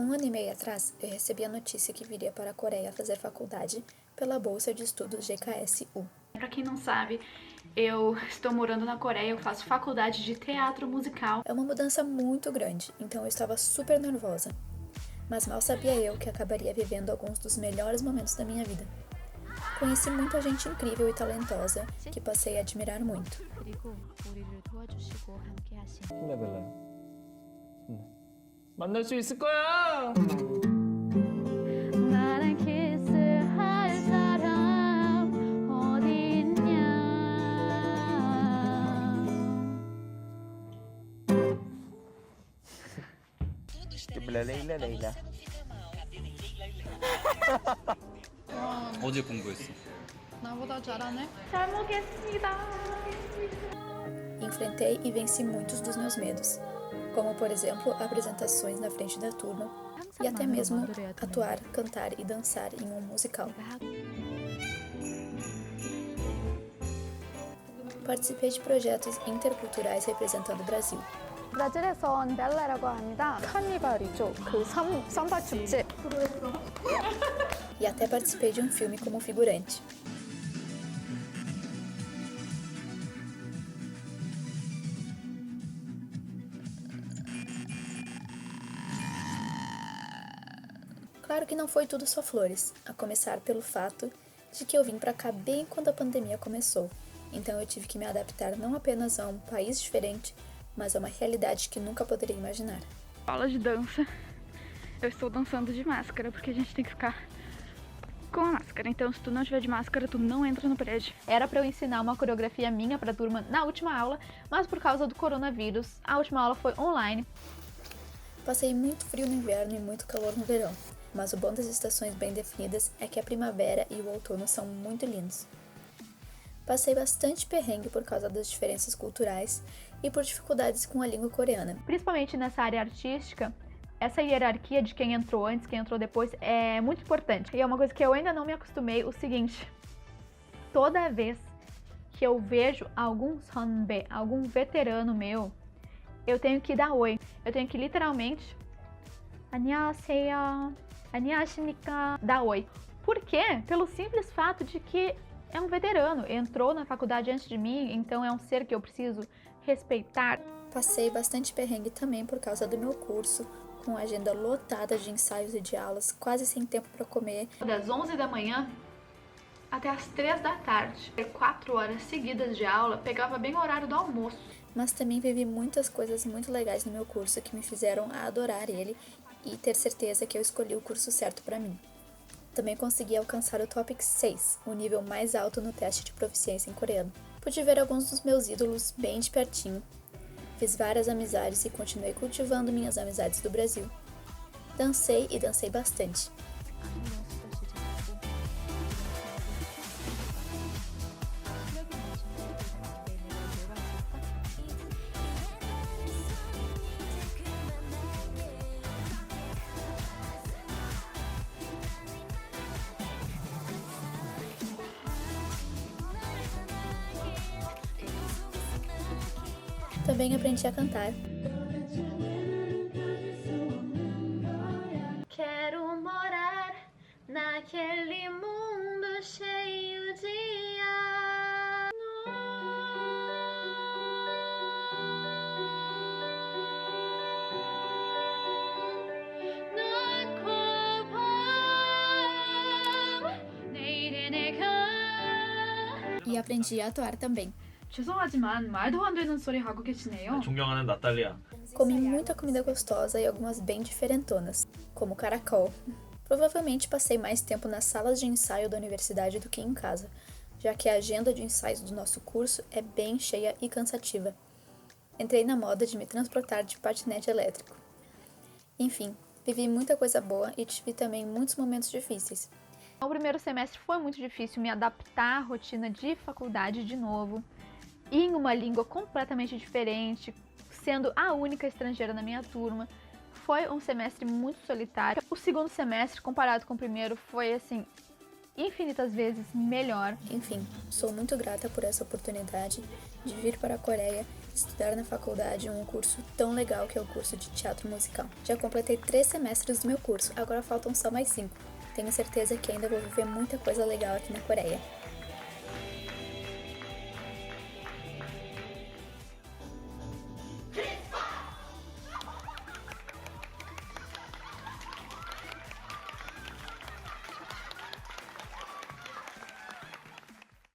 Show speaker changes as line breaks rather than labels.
Um ano e meio atrás, eu recebi a notícia que viria para a Coreia fazer faculdade pela Bolsa de Estudos GKSU.
Pra quem não sabe, eu estou morando na Coreia, eu faço faculdade de teatro musical.
É uma mudança muito grande, então eu estava super nervosa. Mas mal sabia eu que acabaria vivendo alguns dos melhores momentos da minha vida. Conheci muita gente incrível e talentosa que passei a admirar muito.
힘내볼래요? 만날 수 있을 거야!
나랑 키스할 사람 어디 있냐?
레일라 레일라.
어제 공부했어.
나보다 잘하네? 잘 먹겠습니다.
Enfrentei e venci muitos dos meus medos, como por exemplo apresentações na frente da turma e até mesmo atuar, cantar e dançar em um musical. Participei de projetos interculturais representando o Brasil.
브라질에선 벨레라고 합니다. 카니발이죠. 그 삼바 축제.
E até participei de um filme como figurante. Claro que não foi tudo só flores, a começar pelo fato de que eu vim pra cá bem quando a pandemia começou. Então eu tive que me adaptar não apenas a um país diferente, mas a uma realidade que nunca poderia imaginar.
Aula de dança. Eu estou dançando de máscara, porque a gente tem que ficar com a máscara. Então, se tu não tiver de máscara, tu não entra no prédio.
Era pra eu ensinar uma coreografia minha pra turma na última aula, mas por causa do coronavírus, a última aula foi online.
Passei muito frio no inverno e muito calor no verão, mas o bom das estações bem definidas é que a primavera e o outono são muito lindos. Passei bastante perrengue por causa das diferenças culturais e por dificuldades com a língua coreana.
Principalmente nessa área artística, essa hierarquia de quem entrou antes, quem entrou depois, é muito importante. E é uma coisa que eu ainda não me acostumei, o seguinte: toda vez que eu vejo algum 선배, algum veterano meu, eu tenho que dar oi. Eu tenho que literalmente 안녕하세요, 안녕하십니까, dar oi. Por quê? Pelo simples fato de que é um veterano, entrou na faculdade antes de mim, então é um ser que eu preciso respeitar.
Passei bastante perrengue também por causa do meu curso, com a agenda lotada de ensaios e de aulas, quase sem tempo para comer.
Das 11 da manhã até as 3 da tarde. 4 horas seguidas de aula, pegava bem o horário do almoço.
Mas também vivi muitas coisas muito legais no meu curso que me fizeram adorar ele e ter certeza que eu escolhi o curso certo para mim. Também consegui alcançar o Topic 6, o nível mais alto no teste de proficiência em coreano. Pude ver alguns dos meus ídolos bem de pertinho. Fiz várias amizades e continuei cultivando minhas amizades do Brasil. Dancei e dancei bastante. Também aprendi a cantar.
Quero morar naquele mundo cheio de ar.
E aprendi a atuar também.
죄송하지만 말도 안 되는 소리 하고 계시네요.
존경하는 나탈리아.
Comi muita comida gostosa e algumas bem diferentonas, como caracol. Provavelmente passei mais tempo nas salas de ensaio da universidade do que em casa, já que a agenda de ensaios do nosso curso é bem cheia e cansativa. Entrei na moda de me transportar de patinete elétrico. Enfim, vivi muita coisa boa e tive também muitos momentos difíceis.
O primeiro semestre foi muito difícil me adaptar à rotina de faculdade de novo, em uma língua completamente diferente, sendo a única estrangeira na minha turma. Foi um semestre muito solitário. O segundo semestre, comparado com o primeiro, foi assim, infinitas vezes melhor.
Enfim, sou muito grata por essa oportunidade de vir para a Coreia estudar na faculdade um curso tão legal que é o curso de teatro musical. Já completei 3 semestres do meu curso, agora faltam só mais 5. Tenho certeza que ainda vou viver muita coisa legal aqui na Coreia.